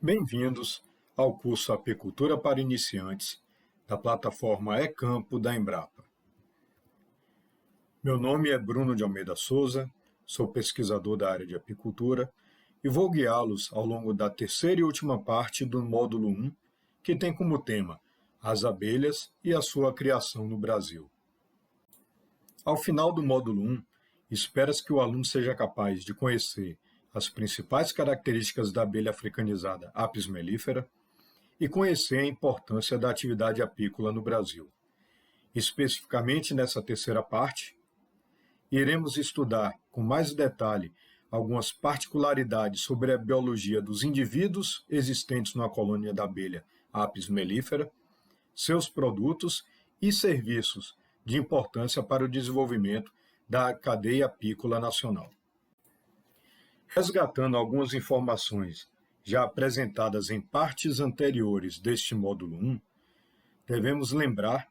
Bem-vindos ao curso Apicultura para Iniciantes, da plataforma eCampo da Embrapa. Meu nome é Bruno de Almeida Souza, sou pesquisador da área de apicultura e vou guiá-los ao longo da terceira e última parte do módulo 1, que tem como tema as abelhas e a sua criação no Brasil. Ao final do módulo 1, espera-se que o aluno seja capaz de conhecer as principais características da abelha africanizada Apis mellifera e conhecer a importância da atividade apícola no Brasil. Especificamente nessa terceira parte, iremos estudar com mais detalhe algumas particularidades sobre a biologia dos indivíduos existentes na colônia da abelha Apis mellifera, seus produtos e serviços de importância para o desenvolvimento da cadeia apícola nacional. Resgatando algumas informações já apresentadas em partes anteriores deste módulo 1, devemos lembrar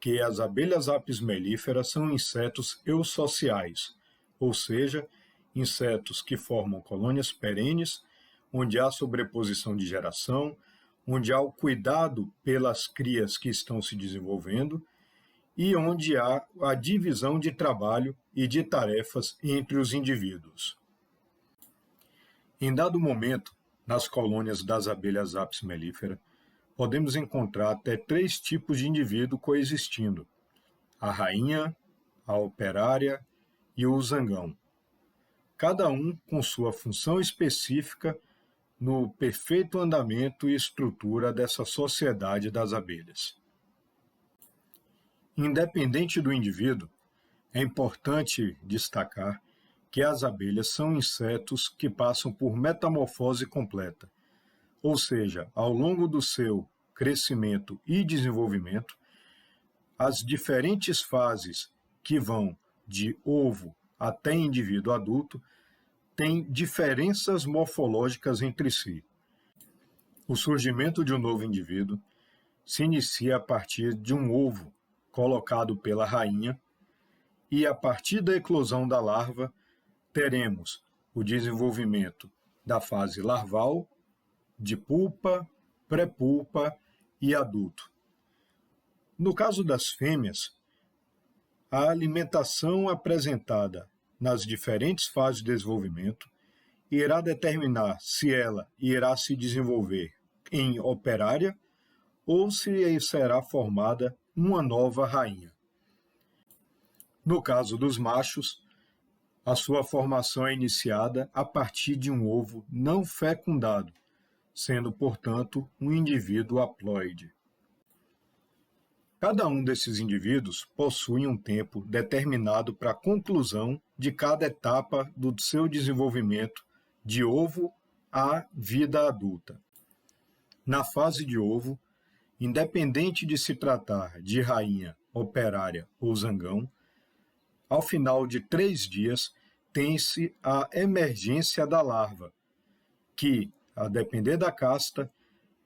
que as abelhas Apis mellifera são insetos eusociais, ou seja, insetos que formam colônias perenes, onde há sobreposição de geração, onde há o cuidado pelas crias que estão se desenvolvendo e onde há a divisão de trabalho e de tarefas entre os indivíduos. Em dado momento, nas colônias das abelhas Apis mellifera, podemos encontrar até 3 tipos de indivíduo coexistindo: a rainha, a operária e o zangão, cada um com sua função específica no perfeito andamento e estrutura dessa sociedade das abelhas. Independente do indivíduo, é importante destacar que as abelhas são insetos que passam por metamorfose completa, ou seja, ao longo do seu crescimento e desenvolvimento, as diferentes fases que vão de ovo até indivíduo adulto têm diferenças morfológicas entre si. O surgimento de um novo indivíduo se inicia a partir de um ovo colocado pela rainha e, a partir da eclosão da larva, teremos o desenvolvimento da fase larval, de pulpa, pré-pulpa e adulto. No caso das fêmeas, a alimentação apresentada nas diferentes fases de desenvolvimento irá determinar se ela irá se desenvolver em operária ou se será formada uma nova rainha. No caso dos machos, a sua formação é iniciada a partir de um ovo não fecundado, sendo, portanto, um indivíduo haploide. Cada um desses indivíduos possui um tempo determinado para a conclusão de cada etapa do seu desenvolvimento de ovo à vida adulta. Na fase de ovo, independente de se tratar de rainha, operária ou zangão, ao final de 3 dias, tem-se a emergência da larva, que, a depender da casta,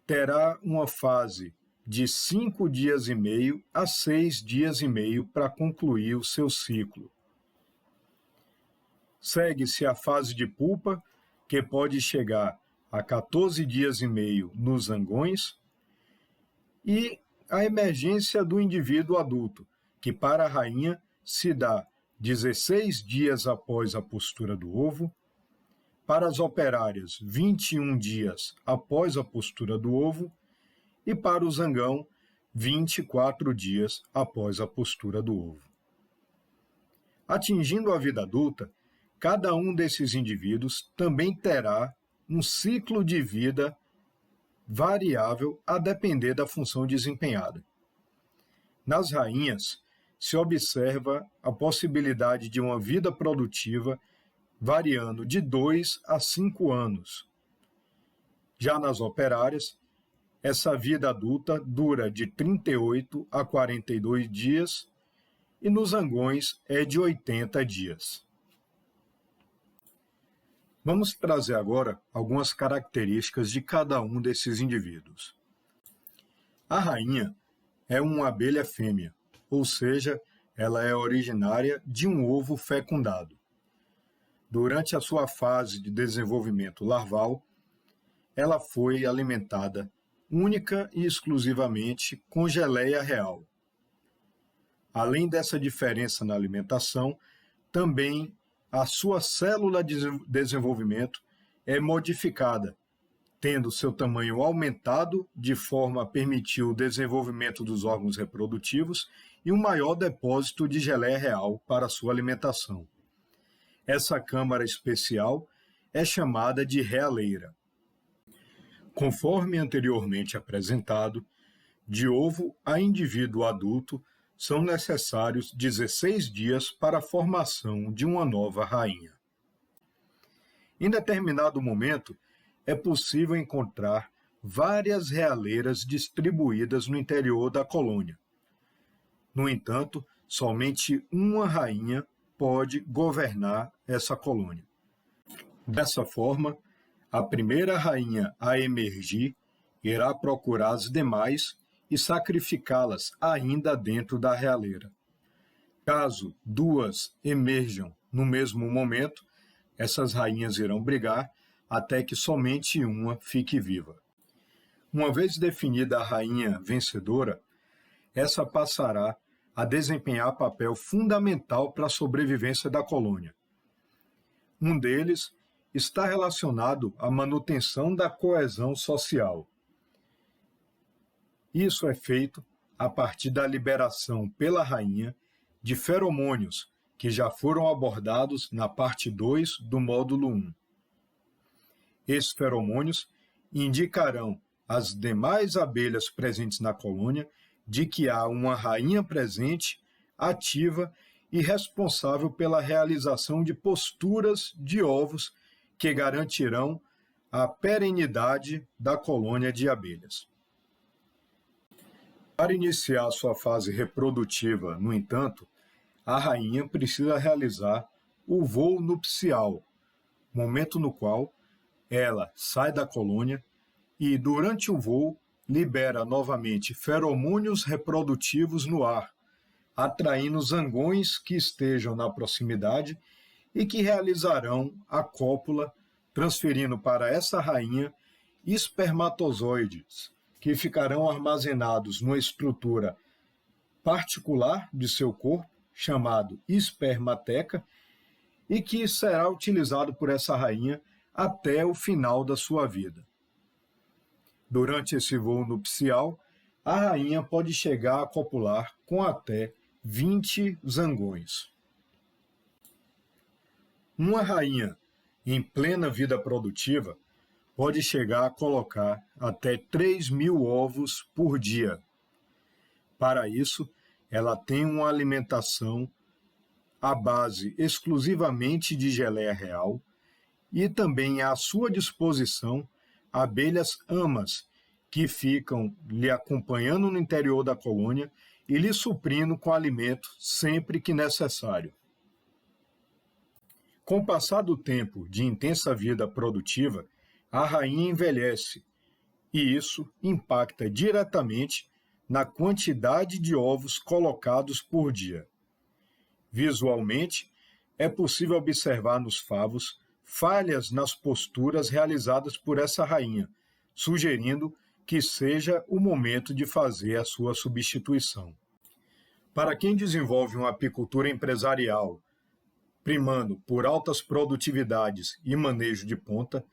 terá uma fase de 5 dias e meio a 6 dias e meio para concluir o seu ciclo. Segue-se a fase de pulpa, que pode chegar a 14 dias e meio nos zangões, e a emergência do indivíduo adulto, que para a rainha se dá 16 dias após a postura do ovo, para as operárias 21 dias após a postura do ovo e para o zangão 24 dias após a postura do ovo. Atingindo a vida adulta, cada um desses indivíduos também terá um ciclo de vida variável a depender da função desempenhada. Nas rainhas, se observa a possibilidade de uma vida produtiva variando de 2 a 5 anos. Já nas operárias, essa vida adulta dura de 38 a 42 dias e nos zangões é de 80 dias. Vamos trazer agora algumas características de cada um desses indivíduos. A rainha é uma abelha fêmea, ou seja, ela é originária de um ovo fecundado. Durante a sua fase de desenvolvimento larval, ela foi alimentada única e exclusivamente com geleia real. Além dessa diferença na alimentação, também a sua célula de desenvolvimento é modificada, tendo seu tamanho aumentado de forma a permitir o desenvolvimento dos órgãos reprodutivos e um maior depósito de geleia real para sua alimentação. Essa câmara especial é chamada de realeira. Conforme anteriormente apresentado, de ovo a indivíduo adulto são necessários 16 dias para a formação de uma nova rainha. Em determinado momento, é possível encontrar várias realeiras distribuídas no interior da colônia. No entanto, somente uma rainha pode governar essa colônia. Dessa forma, a primeira rainha a emergir irá procurar as demais e sacrificá-las ainda dentro da realeira. Caso duas emerjam no mesmo momento, essas rainhas irão brigar até que somente uma fique viva. Uma vez definida a rainha vencedora, essa passará a desempenhar papel fundamental para a sobrevivência da colônia. Um deles está relacionado à manutenção da coesão social. Isso é feito a partir da liberação pela rainha de feromônios, que já foram abordados na parte 2 do módulo 1. Esses feromônios indicarão às demais abelhas presentes na colônia de que há uma rainha presente, ativa e responsável pela realização de posturas de ovos que garantirão a perenidade da colônia de abelhas. Para iniciar sua fase reprodutiva, no entanto, a rainha precisa realizar o voo nupcial, momento no qual ela sai da colônia e, durante o voo, libera novamente feromônios reprodutivos no ar, atraindo zangões que estejam na proximidade e que realizarão a cópula, transferindo para essa rainha espermatozoides, que ficarão armazenados numa estrutura particular de seu corpo, chamado espermateca, e que será utilizado por essa rainha até o final da sua vida. Durante esse voo nupcial, a rainha pode chegar a copular com até 20 zangões. Uma rainha em plena vida produtiva pode chegar a colocar até 3.000 ovos por dia. Para isso, ela tem uma alimentação à base exclusivamente de geleia real e também à sua disposição abelhas amas que ficam lhe acompanhando no interior da colônia e lhe suprindo com alimento sempre que necessário. Com o passar do tempo de intensa vida produtiva, a rainha envelhece, e isso impacta diretamente na quantidade de ovos colocados por dia. Visualmente, é possível observar nos favos falhas nas posturas realizadas por essa rainha, sugerindo que seja o momento de fazer a sua substituição. Para quem desenvolve uma apicultura empresarial, primando por altas produtividades e manejo de ponta,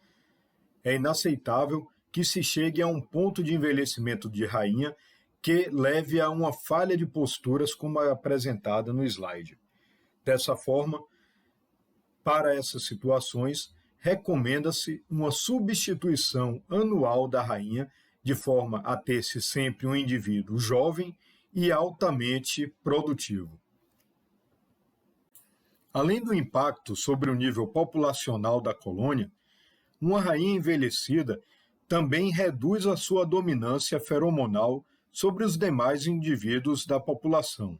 é inaceitável que se chegue a um ponto de envelhecimento de rainha que leve a uma falha de posturas como a apresentada no slide. Dessa forma, para essas situações, recomenda-se uma substituição anual da rainha, de forma a ter-se sempre um indivíduo jovem e altamente produtivo. Além do impacto sobre o nível populacional da colônia, uma rainha envelhecida também reduz a sua dominância feromonal sobre os demais indivíduos da população.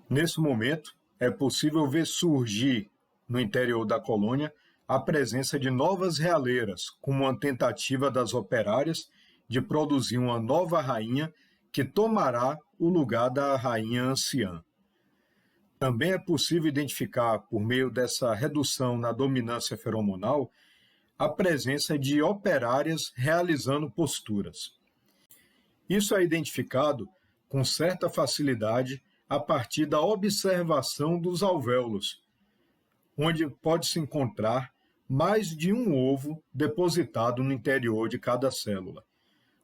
Nesse momento, é possível ver surgir no interior da colônia a presença de novas realeiras, como uma tentativa das operárias de produzir uma nova rainha que tomará o lugar da rainha anciã. Também é possível identificar, por meio dessa redução na dominância feromonal, a presença de operárias realizando posturas. Isso é identificado com certa facilidade a partir da observação dos alvéolos, onde pode-se encontrar mais de um ovo depositado no interior de cada célula,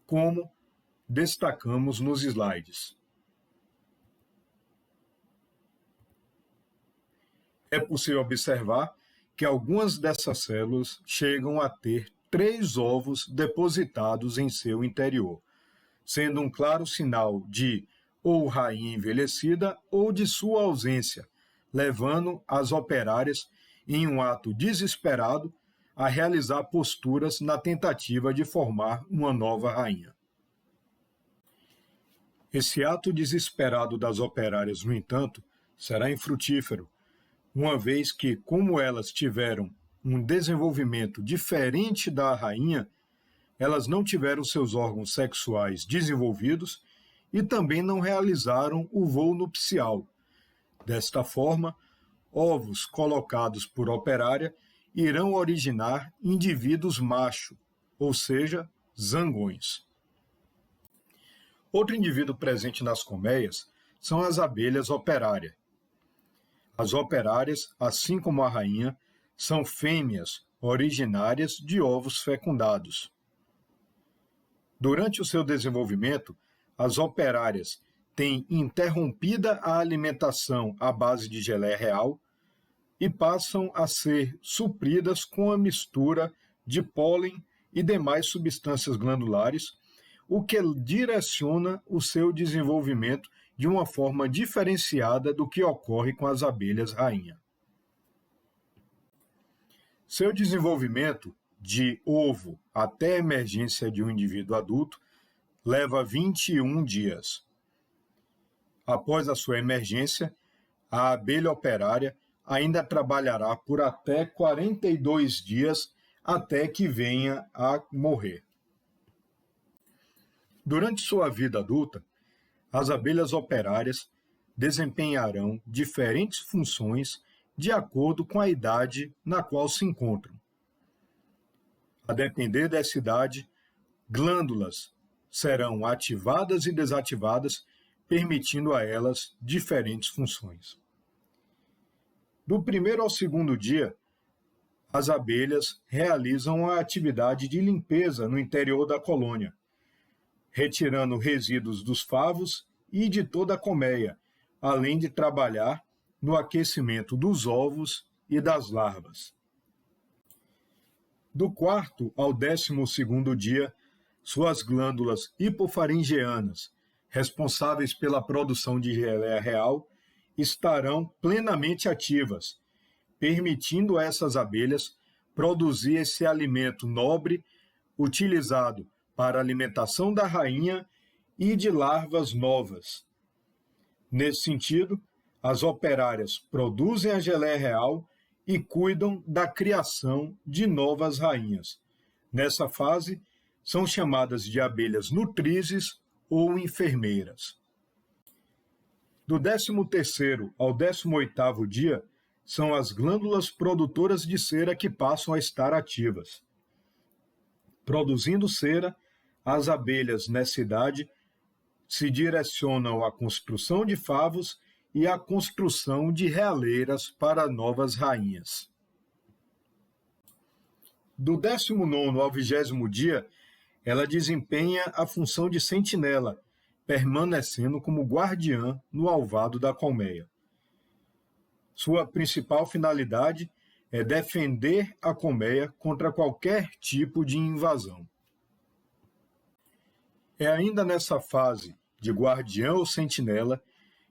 como destacamos nos slides. É possível observar que algumas dessas células chegam a ter 3 ovos depositados em seu interior, sendo um claro sinal de ou rainha envelhecida ou de sua ausência, levando as operárias, em um ato desesperado, a realizar posturas na tentativa de formar uma nova rainha. Esse ato desesperado das operárias, no entanto, será infrutífero, uma vez que, como elas tiveram um desenvolvimento diferente da rainha, elas não tiveram seus órgãos sexuais desenvolvidos e também não realizaram o voo nupcial. Desta forma, ovos colocados por operária irão originar indivíduos macho, ou seja, zangões. Outro indivíduo presente nas colmeias são as abelhas operárias. As operárias, assim como a rainha, são fêmeas originárias de ovos fecundados. Durante o seu desenvolvimento, as operárias têm interrompida a alimentação à base de geleia real e passam a ser supridas com a mistura de pólen e demais substâncias glandulares, o que direciona o seu desenvolvimento de uma forma diferenciada do que ocorre com as abelhas rainha. Seu desenvolvimento de ovo até a emergência de um indivíduo adulto leva 21 dias. Após a sua emergência, a abelha operária ainda trabalhará por até 42 dias até que venha a morrer. Durante sua vida adulta, as abelhas operárias desempenharão diferentes funções de acordo com a idade na qual se encontram. A depender dessa idade, glândulas serão ativadas e desativadas, permitindo a elas diferentes funções. Do primeiro ao segundo dia, as abelhas realizam a atividade de limpeza no interior da colônia, retirando resíduos dos favos e de toda a colmeia, além de trabalhar no aquecimento dos ovos e das larvas. Do quarto ao 12º dia, suas glândulas hipofaringeanas, responsáveis pela produção de geleia real, estarão plenamente ativas, permitindo a essas abelhas produzir esse alimento nobre utilizado para a alimentação da rainha e de larvas novas. Nesse sentido, as operárias produzem a geleia real e cuidam da criação de novas rainhas. Nessa fase, são chamadas de abelhas nutrizes ou enfermeiras. Do 13º ao 18º dia, são as glândulas produtoras de cera que passam a estar ativas. Produzindo cera, as abelhas nessa idade se direcionam à construção de favos e à construção de realeiras para novas rainhas. Do 19º ao 20º dia, ela desempenha a função de sentinela, permanecendo como guardiã no alvado da colmeia. Sua principal finalidade é defender a colmeia contra qualquer tipo de invasão. É ainda nessa fase de guardiã ou sentinela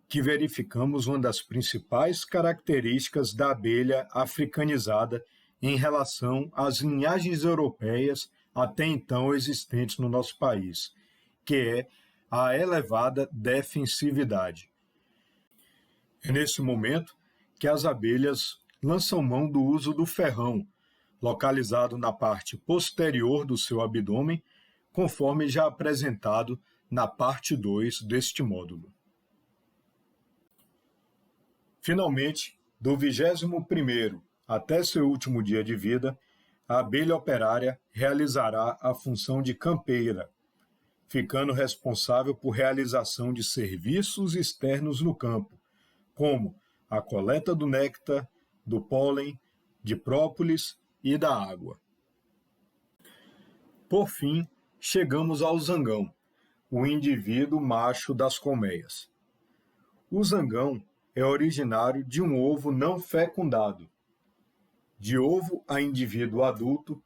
que verificamos uma das principais características da abelha africanizada em relação às linhagens europeias até então existentes no nosso país, que é a elevada defensividade. É nesse momento que as abelhas lançam mão do uso do ferrão, localizado na parte posterior do seu abdômen, conforme já apresentado na parte 2 deste módulo. Finalmente, do 21º até seu último dia de vida, a abelha operária realizará a função de campeira, ficando responsável por realização de serviços externos no campo, como a coleta do néctar, do pólen, de própolis e da água. Por fim, chegamos ao zangão, o indivíduo macho das colmeias. O zangão é originário de um ovo não fecundado. De ovo a indivíduo adulto,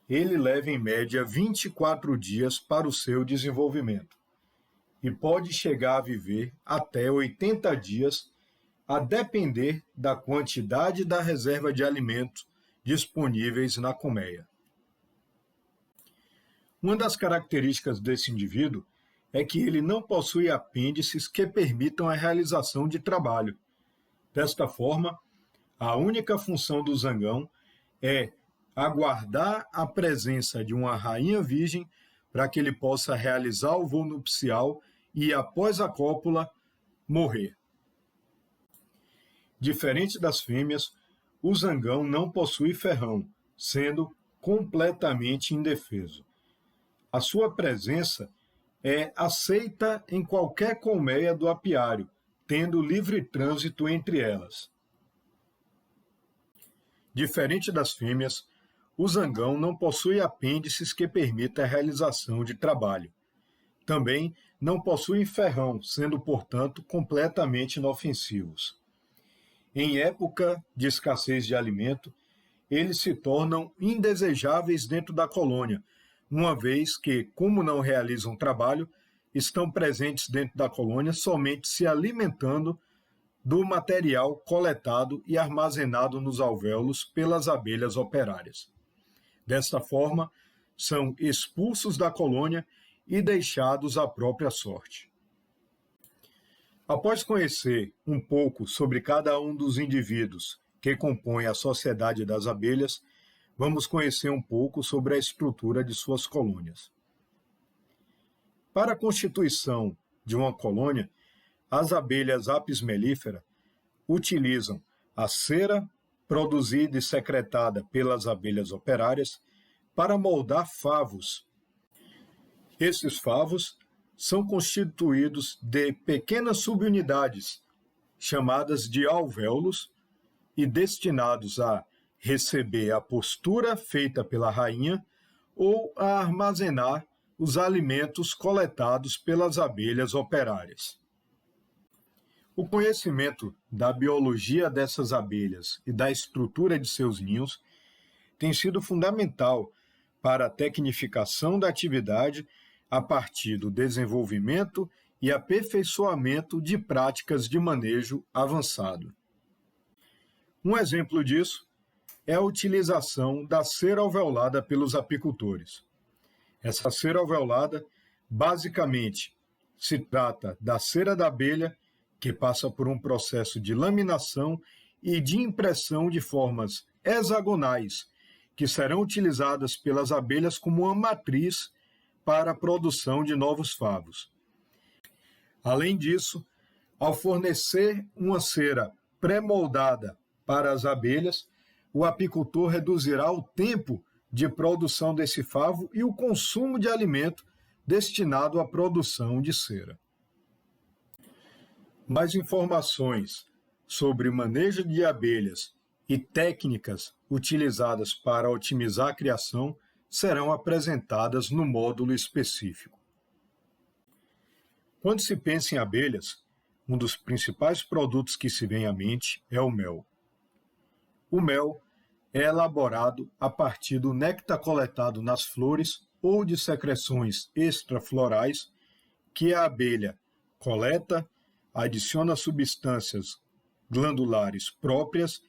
ele leva em média 24 dias para o seu desenvolvimento e pode chegar a viver até 80 dias, a depender da quantidade da reserva de alimentos disponíveis na colmeia. Uma das características desse indivíduo é que ele não possui apêndices que permitam a realização de trabalho. Desta forma, a única função do zangão é aguardar a presença de uma rainha virgem para que ele possa realizar o voo nupcial e, após a cópula, morrer. Diferente das fêmeas, o zangão não possui ferrão, sendo completamente indefeso. A sua presença é aceita em qualquer colmeia do apiário, tendo livre trânsito entre elas. Diferente das fêmeas, o zangão não possui apêndices que permitam a realização de trabalho. Também não possuem ferrão, sendo, portanto, completamente inofensivos. Em época de escassez de alimento, eles se tornam indesejáveis dentro da colônia, uma vez que, como não realizam trabalho, estão presentes dentro da colônia somente se alimentando do material coletado e armazenado nos alvéolos pelas abelhas operárias. Desta forma, são expulsos da colônia e deixados à própria sorte. Após conhecer um pouco sobre cada um dos indivíduos que compõem a sociedade das abelhas, vamos conhecer um pouco sobre a estrutura de suas colônias. Para a constituição de uma colônia, as abelhas Apis mellifera utilizam a cera produzida e secretada pelas abelhas operárias para moldar favos. Esses favos são constituídos de pequenas subunidades, chamadas de alvéolos, e destinados a receber a postura feita pela rainha ou a armazenar os alimentos coletados pelas abelhas operárias. O conhecimento da biologia dessas abelhas e da estrutura de seus ninhos tem sido fundamental para a tecnificação da atividade a partir do desenvolvimento e aperfeiçoamento de práticas de manejo avançado. Um exemplo disso é a utilização da cera alveolada pelos apicultores. Essa cera alveolada, basicamente, se trata da cera da abelha, que passa por um processo de laminação e de impressão de formas hexagonais, que serão utilizadas pelas abelhas como uma matriz para a produção de novos favos. Além disso, ao fornecer uma cera pré-moldada para as abelhas, o apicultor reduzirá o tempo de produção desse favo e o consumo de alimento destinado à produção de cera. Mais informações sobre manejo de abelhas e técnicas utilizadas para otimizar a criação serão apresentadas no módulo específico. Quando se pensa em abelhas, um dos principais produtos que se vem à mente é o mel. O mel é elaborado a partir do néctar coletado nas flores ou de secreções extraflorais que a abelha coleta, adiciona substâncias glandulares próprias,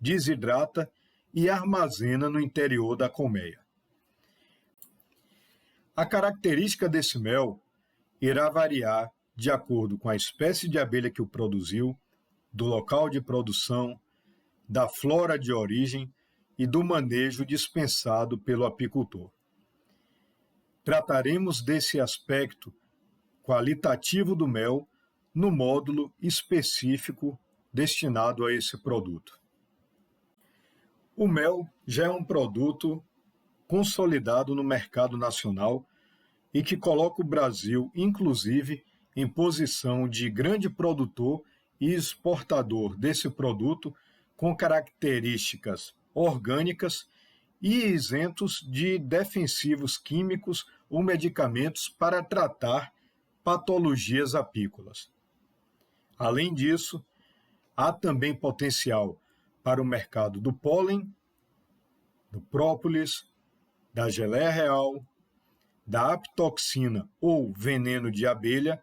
desidrata e armazena no interior da colmeia. A característica desse mel irá variar de acordo com a espécie de abelha que o produziu, do local de produção, da flora de origem e do manejo dispensado pelo apicultor. Trataremos desse aspecto qualitativo do mel no módulo específico destinado a esse produto. O mel já é um produto consolidado no mercado nacional e que coloca o Brasil, inclusive, em posição de grande produtor e exportador desse produto com características orgânicas e isentos de defensivos químicos ou medicamentos para tratar patologias apícolas. Além disso, há também potencial para o mercado do pólen, do própolis, da geleia real, da apitoxina ou veneno de abelha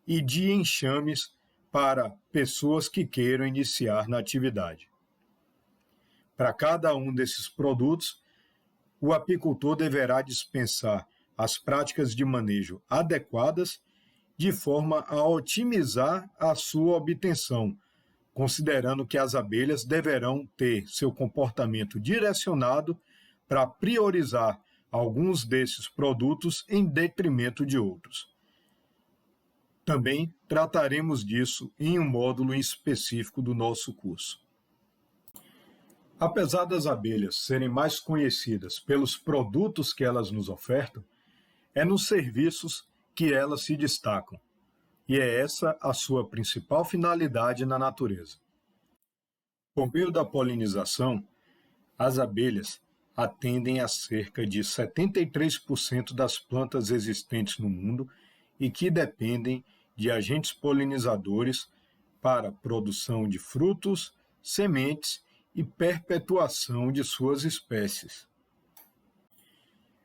e de enxames para pessoas que queiram iniciar na atividade. Para cada um desses produtos, o apicultor deverá dispensar as práticas de manejo adequadas de forma a otimizar a sua obtenção, considerando que as abelhas deverão ter seu comportamento direcionado para priorizar alguns desses produtos em detrimento de outros. Também trataremos disso em um módulo específico do nosso curso. Apesar das abelhas serem mais conhecidas pelos produtos que elas nos ofertam, é nos serviços que elas se destacam, e é essa a sua principal finalidade na natureza. Por meio da polinização, as abelhas atendem a cerca de 73% das plantas existentes no mundo e que dependem de agentes polinizadores para a produção de frutos, sementes e perpetuação de suas espécies.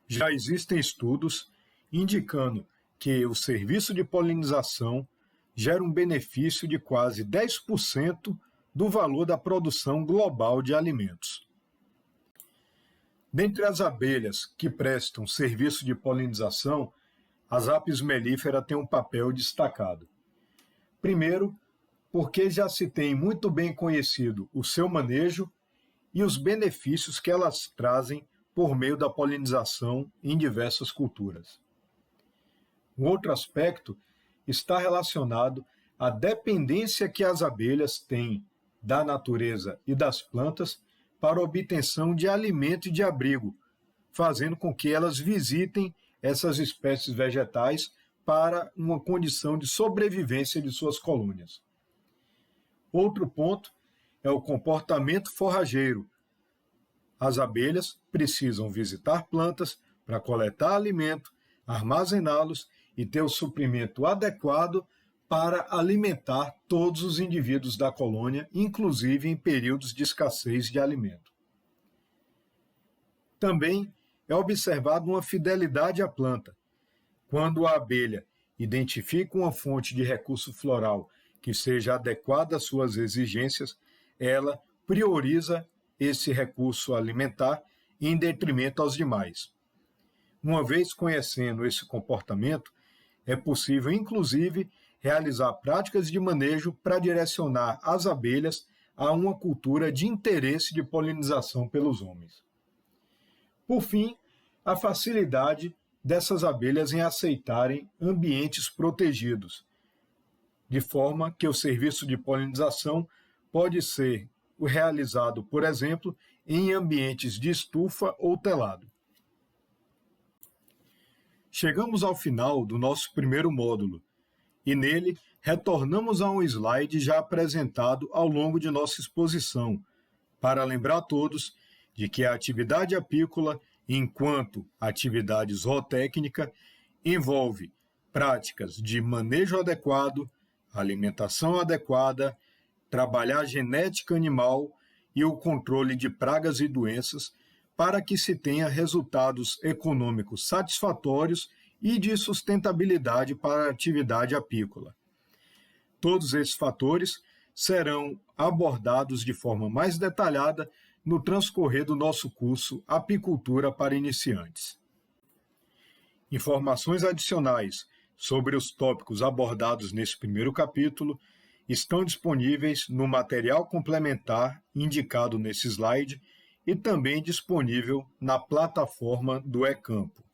Já existem estudos indicando que o serviço de polinização gera um benefício de quase 10% do valor da produção global de alimentos. Dentre as abelhas que prestam serviço de polinização, as apis mellifera têm um papel destacado. Primeiro, porque já se tem muito bem conhecido o seu manejo e os benefícios que elas trazem por meio da polinização em diversas culturas. Um outro aspecto está relacionado à dependência que as abelhas têm da natureza e das plantas para a obtenção de alimento e de abrigo, fazendo com que elas visitem essas espécies vegetais para uma condição de sobrevivência de suas colônias. Outro ponto é o comportamento forrageiro. As abelhas precisam visitar plantas para coletar alimento, armazená-los e ter o suprimento adequado para alimentar todos os indivíduos da colônia, inclusive em períodos de escassez de alimento. Também é observada uma fidelidade à planta. Quando a abelha identifica uma fonte de recurso floral que seja adequada às suas exigências, ela prioriza esse recurso alimentar em detrimento aos demais. Uma vez conhecendo esse comportamento, é possível, inclusive, realizar práticas de manejo para direcionar as abelhas a uma cultura de interesse de polinização pelos homens. Por fim, a facilidade dessas abelhas em aceitarem ambientes protegidos, de forma que o serviço de polinização pode ser realizado, por exemplo, em ambientes de estufa ou telado. Chegamos ao final do nosso primeiro módulo e nele retornamos a um slide já apresentado ao longo de nossa exposição, para lembrar a todos de que a atividade apícola, enquanto atividade zootécnica, envolve práticas de manejo adequado, alimentação adequada, trabalhar a genética animal e o controle de pragas e doenças para que se tenha resultados econômicos satisfatórios e de sustentabilidade para a atividade apícola. Todos esses fatores serão abordados de forma mais detalhada no transcorrer do nosso curso Apicultura para Iniciantes. Informações adicionais sobre os tópicos abordados nesse primeiro capítulo estão disponíveis no material complementar indicado nesse slide e também disponível na plataforma do eCampo.